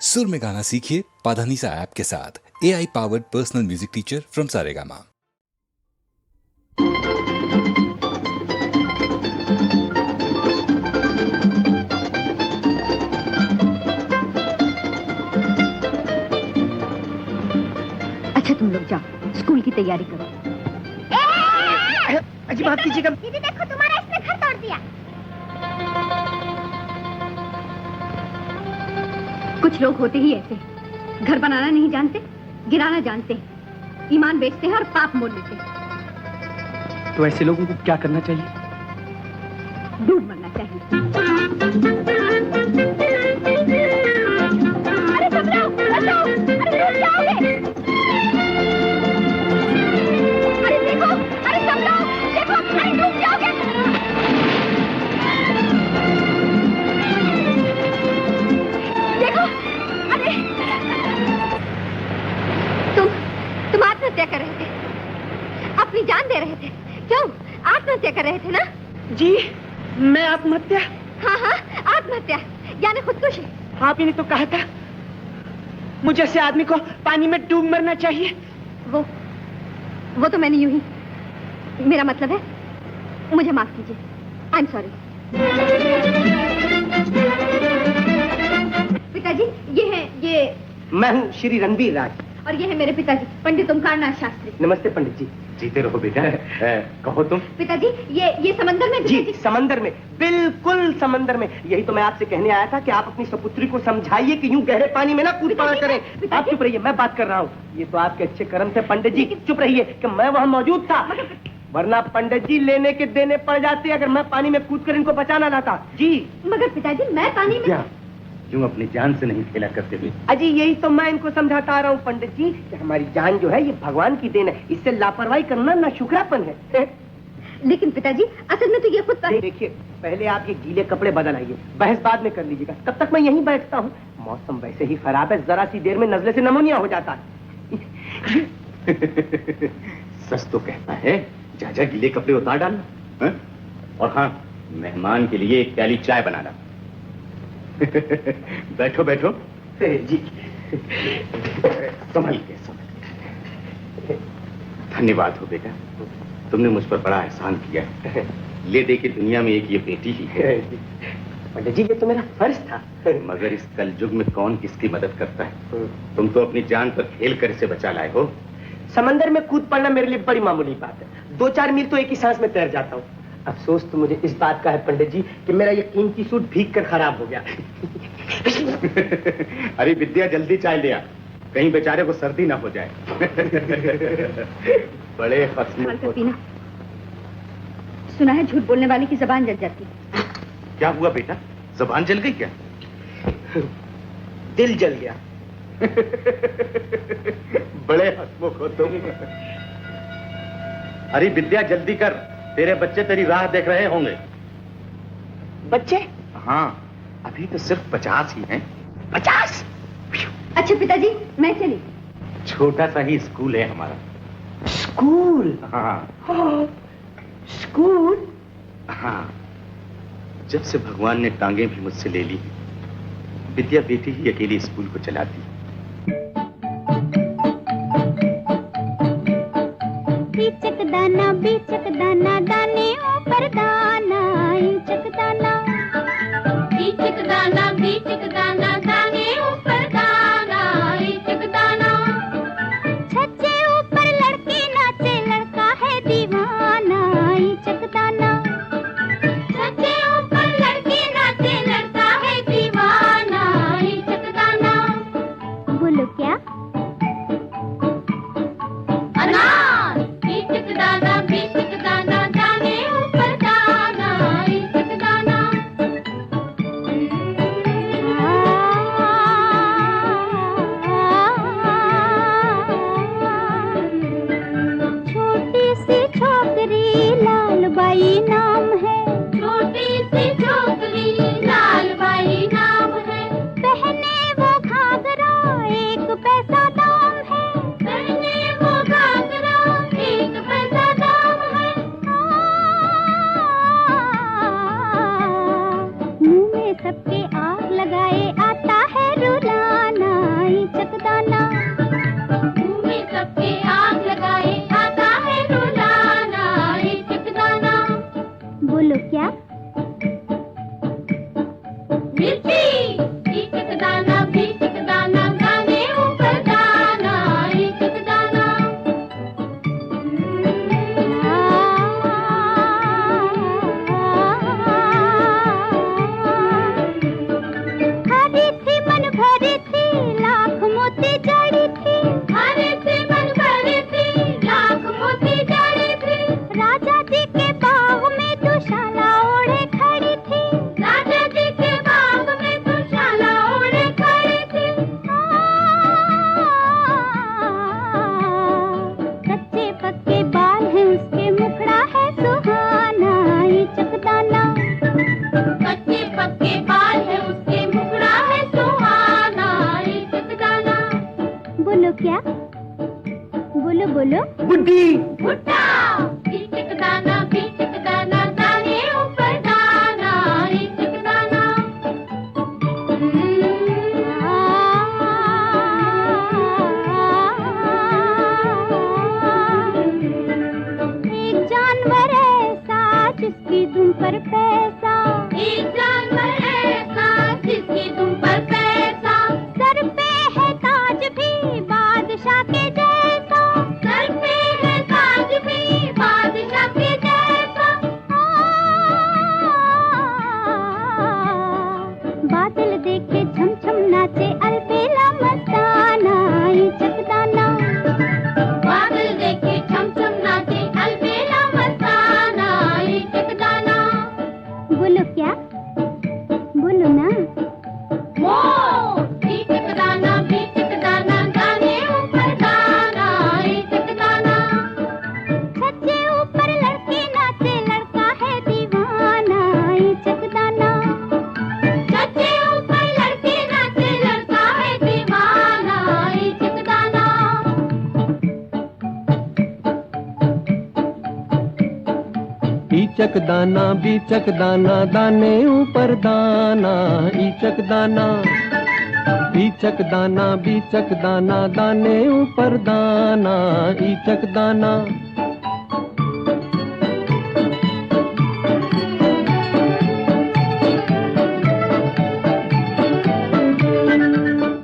सुर में गाना सीखिए पाधानीसा ऐप के साथ। AI powered personal music teacher from Saregama. अच्छा तुम लोग जाओ, स्कूल की तैयारी करो। अजी माफ कीजिएगा। दीदी देखो तुम्हारा इसने घर तोड़ दिया। कुछ लोग होते ही ऐसे, घर बनाना नहीं जानते, गिराना जानते हैं, ईमान बेचते हैं और पाप मोल लेते हैं। तो ऐसे लोगों को क्या करना चाहिए? डूब मरना चाहिए। अरे सब लोग बचाओ, अरे डूब जाओगे। अरे देखो, अरे सब लोग देखो, अरे डूब जाओगे। देखो, अरे तुम आत्महत्या कर रहे थे, अपनी जान दे रहे थे। क्यों आत्महत्या कर रहे थे ना? जी मैं आत्महत्या? हाँ हाँ आत्महत्या यानी खुदकुशी। आप ही ने तो कहा था मुझे ऐसे आदमी को पानी में डूब मरना चाहिए। वो तो मैंने यूं ही, मेरा मतलब है मुझे माफ कीजिए। I am sorry. पिताजी ये मैं हूँ श्री रणबीर राज। और ये है मेरे पिताजी पंडित ओमकारनाथ शास्त्री। नमस्ते पंडित जी। जीते रहो बेटा। कहो तुम। पिताजी ये समंदर में जी समंदर में, बिल्कुल समंदर में। यही तो मैं आपसे कहने आया था कि आप अपनी सपुत्री को समझाइए कि यूं गहरे पानी में ना कूद पड़ा करें। आप चुप रहिए, मैं बात कर रहा हूँ। ये तो आपके अच्छे कर्म थे पंडित जी। चुप रहिए कि मैं वहाँ मौजूद था, वरना पंडित जी लेने के देने पड़ जाते अगर मैं पानी में कूद कर इनको बचाना ना था। जी मगर पिताजी मैं पानी में यूं अपनी जान से नहीं खेला करते हुए। अजी यही तो मैं इनको समझाता आ रहा हूँ पंडित जी कि हमारी जान जो है ये भगवान की देन है, इससे लापरवाही करना ना शुक्रापन है। लेकिन पिताजी असल में तो ये खुद देखिए पहले आप ये गीले कपड़े बदल आइए, बहस बाद में कर लीजिएगा, तब तक मैं यहीं बैठता हूँ। मौसम वैसे ही खराब है, जरा सी देर में नजले से नमोनिया हो जाता है। सच तो कहता है, जा जा गीले कपड़े उतार डालना। और हाँ, मेहमान के लिए एक प्याली चाय बनाना। बैठो बैठो जी। संभल के। धन्यवाद हो बेटा, तुमने मुझ पर बड़ा एहसान किया। ले दे के दुनिया में एक ये बेटी ही है। पंडित जी ये तो मेरा फर्ज था। मगर इस कलयुग में कौन किसकी मदद करता है? तुम तो अपनी जान पर खेल कर इसे बचा लाए हो। समंदर में कूद पड़ना मेरे लिए बड़ी मामूली बात है, 2-4 मील तो एक ही सांस में तैर जाता हूँ। अफसोस तो मुझे इस बात का है पंडित जी कि मेरा ये कीमती सूट भीग कर खराब हो गया। अरे विद्या जल्दी चाय ले आ, कहीं बेचारे को सर्दी ना हो जाए। बड़े पीना। सुना है झूठ बोलने वाले की जबान जल जाती है। क्या हुआ बेटा, जबान जल गई क्या? दिल जल गया। बड़े हंसमुख हो तुम। अरे विद्या जल्दी कर, तेरे बच्चे तेरी राह देख रहे होंगे। बच्चे? हाँ, अभी तो सिर्फ 50 ही हैं। 50? अच्छा पिताजी मैं चली। छोटा सा ही स्कूल है हमारा। स्कूल? हाँ। स्कूल? हाँ, जब से भगवान ने टांगे भी मुझसे ले ली, विद्या बेटी ही अकेली स्कूल को चलाती। बीचक दाना दाने ऊपर दाना इंचक दाना बीचक दाना दाने ऊपर दाना इंचक दाना छज्जे ऊपर लड़की नाचे लड़का है दीवाना इंचक दाना छज्जे ऊपर लड़की नाचे लड़का है दीवाना इंचक दाना। बोलो क्या? अनार। बीचक दाना दाने ऊपर दाना इंचक दाना। बोलो। बुद्धि। भुट्टा। बीचक दाना दाने ऊपर दाना, बीचक दाना। एक जानवर ऐसा जिसकी दुम पर पैसा, एक जानवर ऐसा जिसकी दुम पर पैसा, सर पे है ताज भी बादशाह के जैसा, सर पे है ताज भी बादशाह के जैसा। बादल देखे झम झम नाचे अलबेला मस्ताना, ईचक दाना। बादल देखे झम झम नाचे अलबेला मस्ताना, ईचक दाना। बोलो क्या? बोलो ना। बीचक दाना दाने ऊपर दाना, ईचक दाना। छज्जे ऊपर लड़की नाचे लड़का है दीवाना, ईचक दाना। छज्जे ऊपर लड़की नाचे लड़का है दीवाना, ईचक दाना। ईचक दाना दाने ऊपर दाना, ईचक दाना। बीचक दाना दाने ऊपर दाना, ईचक दाना।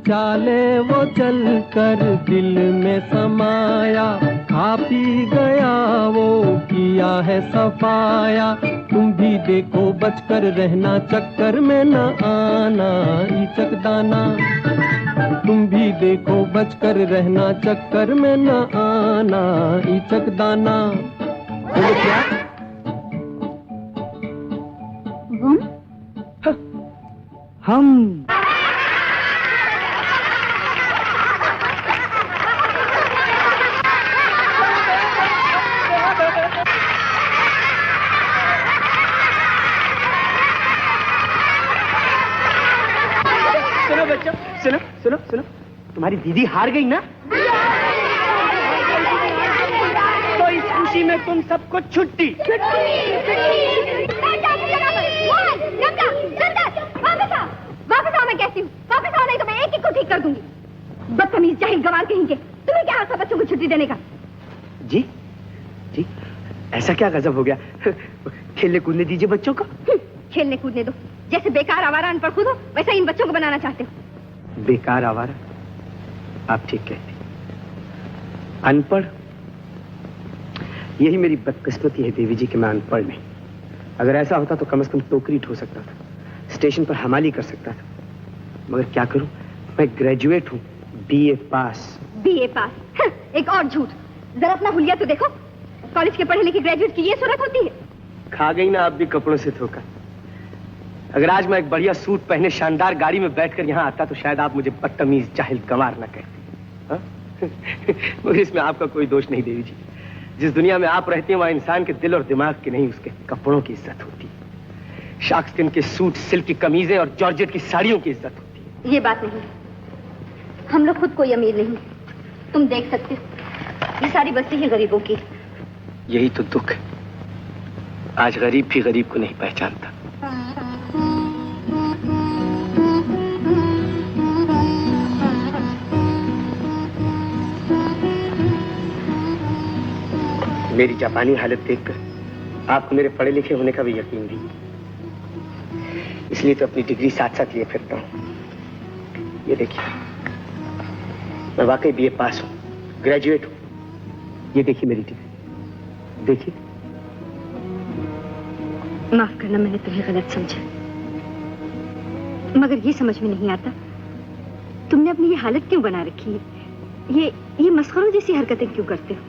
चाले वो चल कर दिल में समाया, खा पी गया वो किया है सफाया। तुम भी देखो बचकर रहना, चक्कर में न आना, ईचक दाना। तुम भी देखो बचकर रहना, चक्कर में न आना, ईचक दाना। बोलो क्या? हम। सुनो बच्चों, सुनो सुनो सुनो, तुम्हारी दीदी हार गई ना, तो इस खुशी में तुम सबको छुट्टी। वापस आओ, मैं कहती हूँ वापस आओ, नहीं तो मैं एक एक को ठीक कर दूंगी। बदतमीज जाहिल गंवार कहेंगे, तुम्हें क्या हाथ बच्चों को छुट्टी देने का? जी जी, ऐसा क्या गजब हो गया? खेलने कूदने दीजिए बच्चों को। खेलने कूदने दो, जैसे बेकार आवारा अनपढ़ खुद हो वैसा इन बच्चों को बनाना चाहते हो। बेकार आवारा? आप ठीक कहते। अनपढ़? यही मेरी बदकिस्मती है देवी जी कि मैं अनपढ़ नहीं। अगर ऐसा होता तो कम से कम टोकरी ढो सकता था, स्टेशन पर हमाली कर सकता था, मगर क्या करूं, मैं ग्रेजुएट हूं, बीए पास। बीए पास? एक और झूठ। जरा अपना हुलिया तो देखो, कॉलेज के पढ़े लिखे ग्रेजुएट की ये सूरत होती है। खा गई ना आप भी कपड़ों से धोखा। अगर आज मैं एक बढ़िया सूट पहने शानदार गाड़ी में बैठकर यहाँ आता तो शायद आप मुझे बदतमीज जाहिल गंवार न कहते। मगर इसमें आपका कोई दोष नहीं देवी जी। जिस दुनिया में आप रहते हैं वहां इंसान के दिल और दिमाग की नहीं, उसके कपड़ों की इज्जत होती है। शार्कस्किन के सूट, सिल्क की कमीजें और जॉर्जेट की साड़ियों की इज्जत होती है। ये बात नहीं, हम लोग खुद कोई अमीर नहीं, तुम देख सकते हो, ये सारी बस्ती है गरीबों की। यही तो दुख है, आज गरीब भी गरीब को नहीं पहचानता। मेरी जापानी हालत देखकर आपको मेरे पढ़े लिखे होने का भी यकीन नहीं, इसलिए तो अपनी डिग्री साथ साथ लिए फिरता हूँ। ये देखिए, मैं वाकई बीए पास हूँ, ग्रेजुएट हूँ। ये देखिए मेरी डिग्री, देखिए। माफ करना, मैंने तुम्हें गलत समझा, मगर ये समझ में नहीं आता तुमने अपनी ये हालत क्यों बना रखी है। ये मस्खरों जैसी हरकतें क्यों करते हो?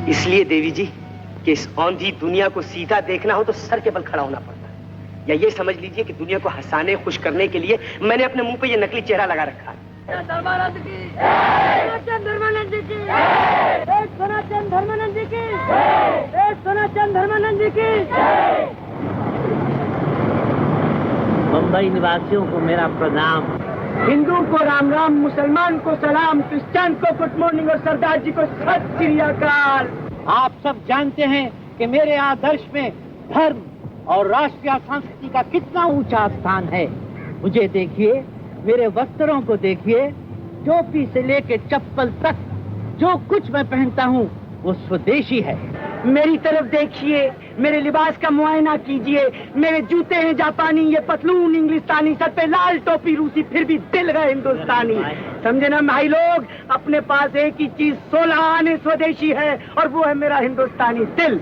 इसलिए देवी जी कि इस औंधी दुनिया को सीधा देखना हो तो सर के बल खड़ा होना पड़ता है। या ये समझ लीजिए कि दुनिया को हंसाने खुश करने के लिए मैंने अपने मुंह पे ये नकली चेहरा लगा रखा है। धर्मानंद की, धर्मानंद की, सनातन धर्मानंद की, सनातन धर्मानंद की। मुंबई निवासियों को मेरा प्रणाम। हिंदू को राम राम, मुसलमान को सलाम, क्रिश्चियन को गुड मॉर्निंग और सरदार जी को सत श्री अकाल। आप सब जानते हैं कि मेरे आदर्श में धर्म और राष्ट्रीय संस्कृति का कितना ऊंचा स्थान है। मुझे देखिए, मेरे वस्त्रों को देखिए, टोपी से लेके चप्पल तक जो कुछ मैं पहनता हूँ वो स्वदेशी है। मेरी तरफ देखिए, मेरे लिबास का मुआयना कीजिए। मेरे जूते हैं जापानी, ये पतलून इंग्लिस्तानी, सर पे लाल टोपी रूसी, फिर भी दिल है हिंदुस्तानी। समझे ना भाई लोग, अपने पास एक ही चीज 16 आने स्वदेशी है और वो है मेरा हिंदुस्तानी दिल।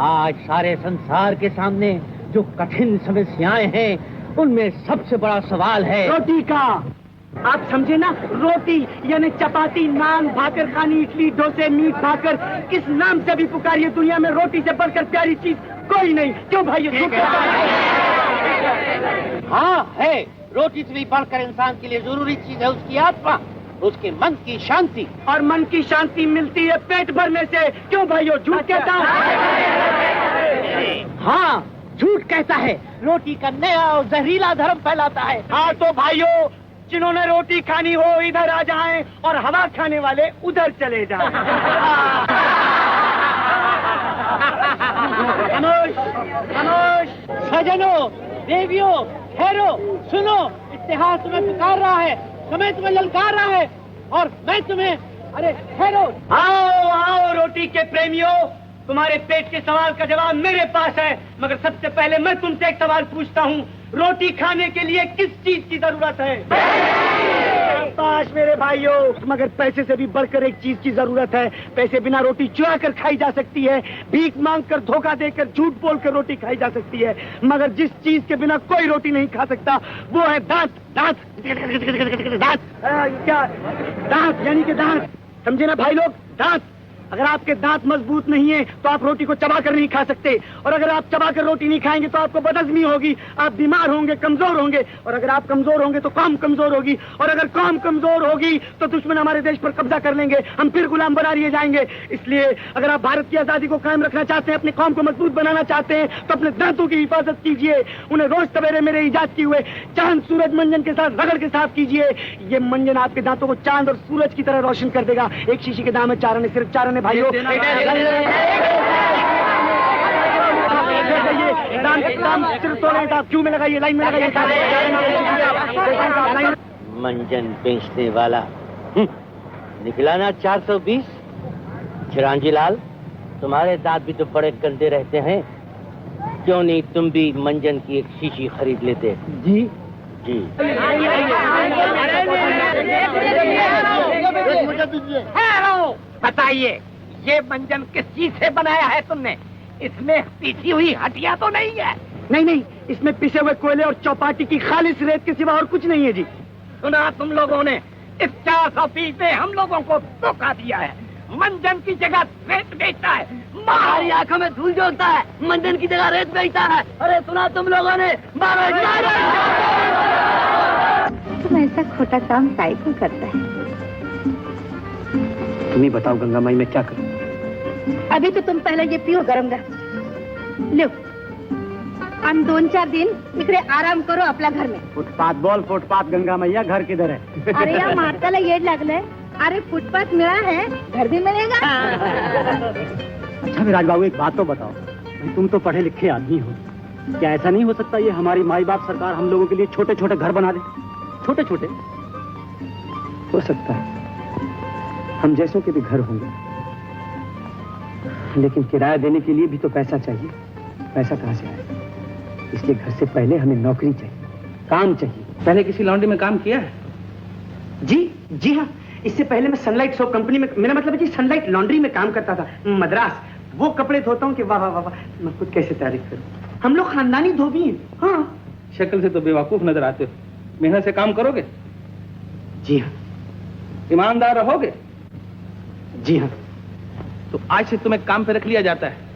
आज सारे संसार के सामने जो कठिन समस्याएं हैं उनमें सबसे बड़ा सवाल है रोटी का। आप समझे ना, रोटी यानी चपाती, नान, भाकर खानी, इडली, डोसे, मीट, भाकर, किस नाम से भी पुकारिए, दुनिया में रोटी से बढ़कर प्यारी चीज कोई नहीं। क्यों भाई? हाँ है, रोटी से भी बढ़कर इंसान के लिए जरूरी चीज है उसकी आत्मा, उसके मन की शांति। और मन की शांति मिलती है पेट भरने से। क्यों भाइयों, झूठ कहता हूँ? हाँ, झूठ कहता है, रोटी का नया और जहरीला धर्म फैलाता है। हाँ तो भाइयों, जिन्होंने रोटी खानी हो इधर आ जाएं और हवा खाने वाले उधर चले जाएं। खामोश, खामोश। सजनों, देवियों, ठहरो, सुनो, इतिहास तुम्हें पुकार रहा है, समय तुम्हें ललकार रहा है और मैं तुम्हें, अरे ठहरो। आओ आओ रोटी के प्रेमियों, तुम्हारे पेट के सवाल का जवाब मेरे पास है, मगर सबसे पहले मैं तुमसे एक सवाल पूछता हूँ, रोटी खाने के लिए किस चीज की जरूरत है? शाबाश मेरे भाइयों, मगर पैसे से भी बढ़कर एक चीज की जरूरत है। पैसे बिना रोटी चुरा कर खाई जा सकती है, भीख मांग कर, धोखा देकर, झूठ बोल कर रोटी खाई जा सकती है, मगर जिस चीज के बिना कोई रोटी नहीं खा सकता वो है दांत। दांत, दांत, क्या दांत? यानी कि दांत, समझे ना भाई लोग, दांत। अगर आपके दांत मजबूत नहीं है तो आप रोटी को चबा कर नहीं खा सकते, और अगर आप चबा कर रोटी नहीं खाएंगे तो आपको बदहजमी होगी, आप बीमार होंगे, कमजोर होंगे, और अगर आप कमजोर होंगे तो कौम कमजोर होगी, और अगर कौम कमजोर होगी तो दुश्मन हमारे देश पर कब्जा कर लेंगे, हम फिर गुलाम बना लिए जाएंगे। इसलिए अगर आप भारत की आजादी को कायम रखना चाहते हैं, अपनी कौम को मजबूत बनाना चाहते हैं, तो अपने दांतों की हिफाजत कीजिए। उन्हें रोज सवेरे मेरे इजाद किए हुए चांद सूरज मंजन के साथ रगड़ के साफ कीजिए। ये मंजन आपके दांतों को चांद और सूरज की तरह रोशन कर देगा। एक शीशी के दाम है 4 आने, सिर्फ 4 आने भाइयों। क्यों में लगाइए, लाइन में लगाइए। मंजन बेचने वाला निकला ना 420। चिरांजी लाल, तुम्हारे दांत भी तो बड़े गंदे रहते हैं, क्यों नहीं तुम भी मंजन की एक शीशी खरीद लेते? जी जी। बताइए, ये मंजन किस चीज से बनाया है तुमने? इसमें पीसी हुई हड्डियां तो नहीं है? नहीं नहीं, इसमें पिसे हुए कोयले और चौपाटी की खालिस रेत के सिवा और कुछ नहीं है जी। सुना तुम लोगों ने, इस 420 ने हम लोगों को धोखा दिया है। मंजन की जगह रेत बेचता है, हमारी आंखों में धूल झोंकता है, मंजन की जगह रेत बेचता है। अरे सुना तुम लोगों ने? तुम ऐसा खोटा काम काहे को करता है? तुम ही बताओ गंगा माई, मैं क्या करूं? अभी तो तुम पहले ये पियो गरम गरम। लो, हम 2-4 दिन इकडे आराम करो आपल्या घर में। फुटपाथ बोल, फुटपाथ गंगा मैया, घर किधर है? अरे या मारताला येड लागलंय। अरे फुटपाथ मिला है, घर भी मिलेगा। अच्छा विराज बाबू, एक बात तो बताओ, तुम तो पढ़े लिखे आदमी हो, क्या ऐसा नहीं हो सकता ये हमारी माई बाप सरकार हम लोगों के लिए छोटे छोटे घर बना दे? छोटे छोटे हो सकता है, हम जैसों के भी घर होंगे, लेकिन किराया देने के लिए भी तो पैसा चाहिए। पैसा कहाँ से आएगा? इसलिए घर से पहले हमें नौकरी चाहिए, काम चाहिए। पहले किसी लॉन्ड्री में काम किया है? जी हाँ, इससे पहले मैं सनलाइट सोप कंपनी में, मेरा मतलब है कि सनलाइट लॉन्ड्री में काम करता था, मद्रास। वो कपड़े धोता हूँ कि वाह वाह वाह, मैं खुद कैसे तारीफ करूँ। हम लोग खानदानी धोबी हैं। हाँ, शक्ल से तो बेवकूफ नजर आते हो। मेहनत से काम करोगे? जी हाँ। ईमानदार रहोगे? जी हाँ। तो आज से तुम्हें काम पे रख लिया जाता है।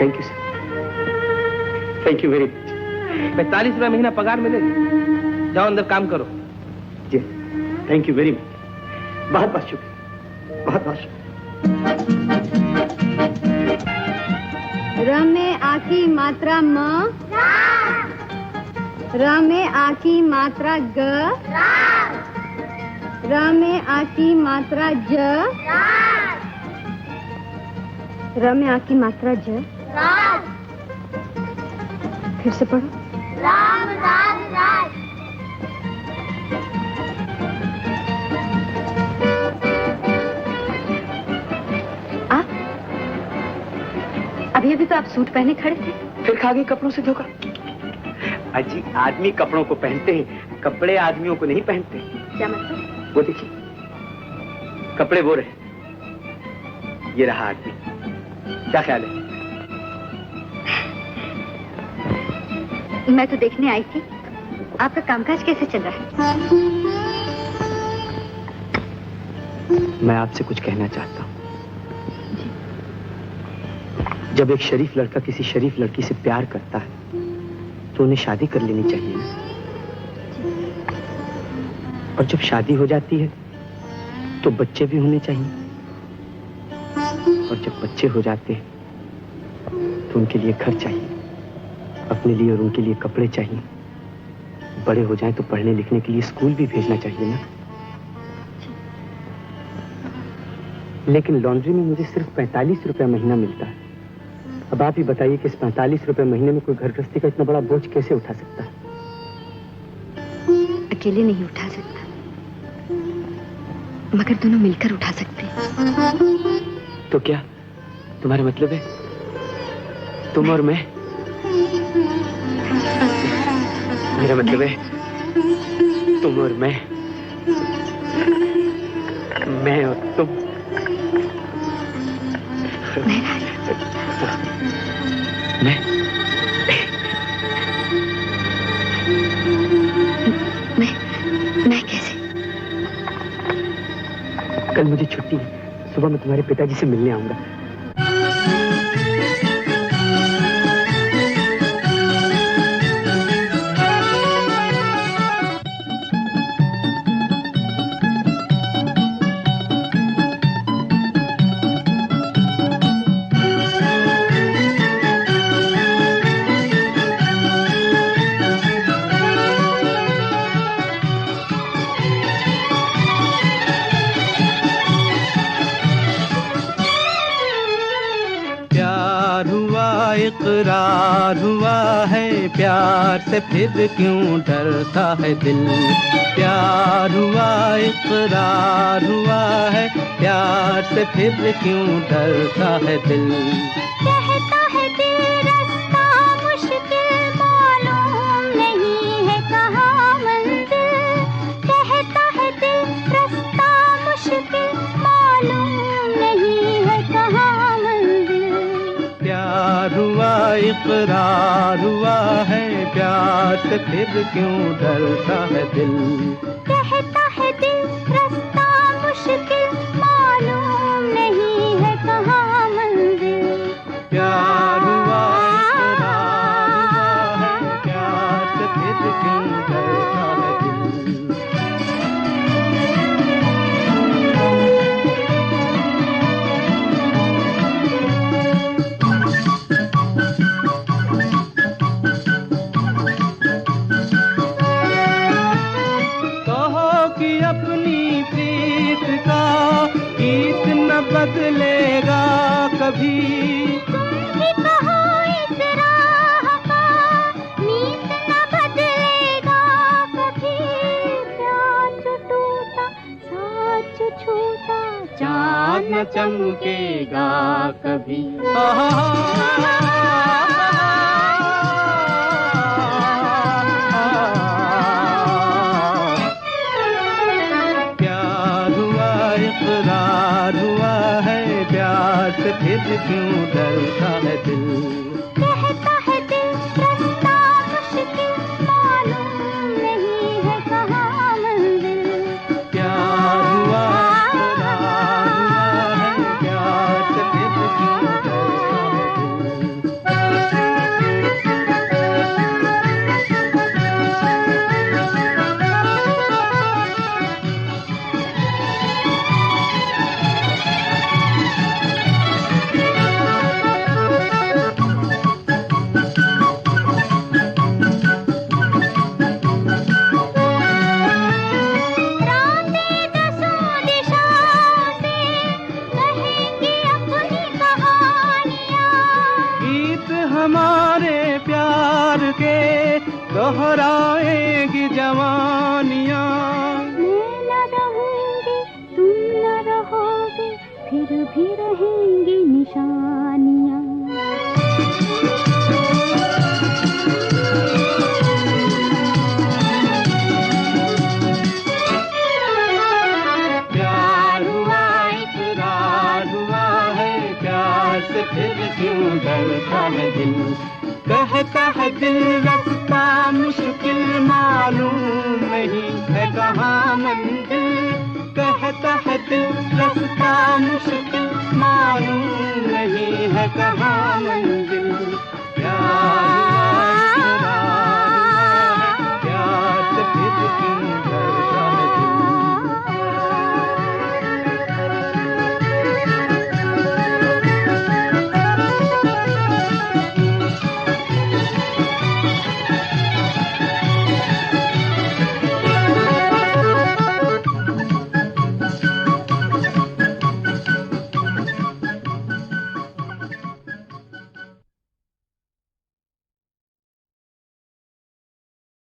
Thank you sir, thank you very much. 45 रुपया महीना पगार मिलेगी। जाओ अंदर काम करो। जी, थैंक यू वेरी मच, बहुत बहुत शुक्रिया, बहुत बहुत शुक्रिया। र में आ की मात्रा म, र में आ की मात्रा ग, र में आ की मात्रा ज, र में आ की मात्रा ज। फिर से पढ़ो। राम राज राज। आप अभी अभी तो आप सूट पहने खड़े थे, फिर खा गई कपड़ों से धोखा। अजी आदमी कपड़ों को पहनते हैं, कपड़े आदमियों को नहीं पहनते। क्या मतलब? वो देखिए कपड़े वो रहे, ये रहा आदमी। क्या ख्याल है? मैं तो देखने आई थी आपका कामकाज कैसे चल रहा है। मैं आपसे कुछ कहना चाहता हूँ। जब एक शरीफ लड़का किसी शरीफ लड़की से प्यार करता है तो उन्हें शादी कर लेनी चाहिए ना। और जब शादी हो जाती है तो बच्चे भी होने चाहिए। और जब बच्चे हो जाते हैं तो उनके लिए घर चाहिए, अपने लिए और उनके लिए कपड़े चाहिए। बड़े हो जाएं तो पढ़ने लिखने के लिए स्कूल भी भेजना चाहिए ना। लेकिन लॉन्ड्री में मुझे सिर्फ 45 रुपए महीना मिलता है। अब आप ही बताइए कि इस 45 रुपए महीने में कोई घर गृहस्थी का इतना बड़ा बोझ कैसे उठा सकता है? अकेले नहीं उठा सकता, मगर दोनों मिलकर उठा सकते हैं। तो क्या तुम्हारा मतलब है तुम और मैं? मेरा मतलब है तुम और मैं और तुम। मैं कैसे? कल मुझे छुट्टी है, सुबह मैं तुम्हारे पिताजी से मिलने आऊंगा। इकरार हुआ है, प्यार से फिर क्यों डरता है दिल। प्यार हुआ इकरार हुआ है, प्यार से फिर क्यों डरता है दिल। कहता है दिल रास्ता मुश्किल मालूम नहीं है कहाँ मंजिल। कहता है दिल रास्ता मुश्किल मालूम नहीं है कहाँ मंजिल। प्यार हुआ इकरार हुआ है, प्यार से फिर क्यों डरता है दिल। कहता है दिल रास्ता मुश्किल मालूम नहीं है कहाँ मंजिल। प्यार हुआ इकरार हुआ है, प्यार से फिर क्यों डरता है दिल। अपनी प्रीत का गीत न बदलेगा कभी। तुम कहो इस राह का मीत न बदलेगा कभी। प्यार जो टूटा साथ जो छूटा चाँद न चमकेगा कभी। इकरार हुआ है, प्यार से फिर क्यों डरता है दिल। कहता है दिल रास्ता मुश्किल मालूम नहीं है कहाँ मंजिल। प्यार हुआ इकरार हुआ है, प्यार से फिर क्यों डरता है दिल। फिर भी रहेंगी निशानियां। प्यार हुआ इकरार हुआ है, प्यार से फिर क्यों डरता है दिल। कहता है दिल रास्ता मुश्किल मालूम नहीं है कहाँ मंजिल। कहता है दिल रास्ता मुश्किल मालूम नहीं है कहाँ मंजिल।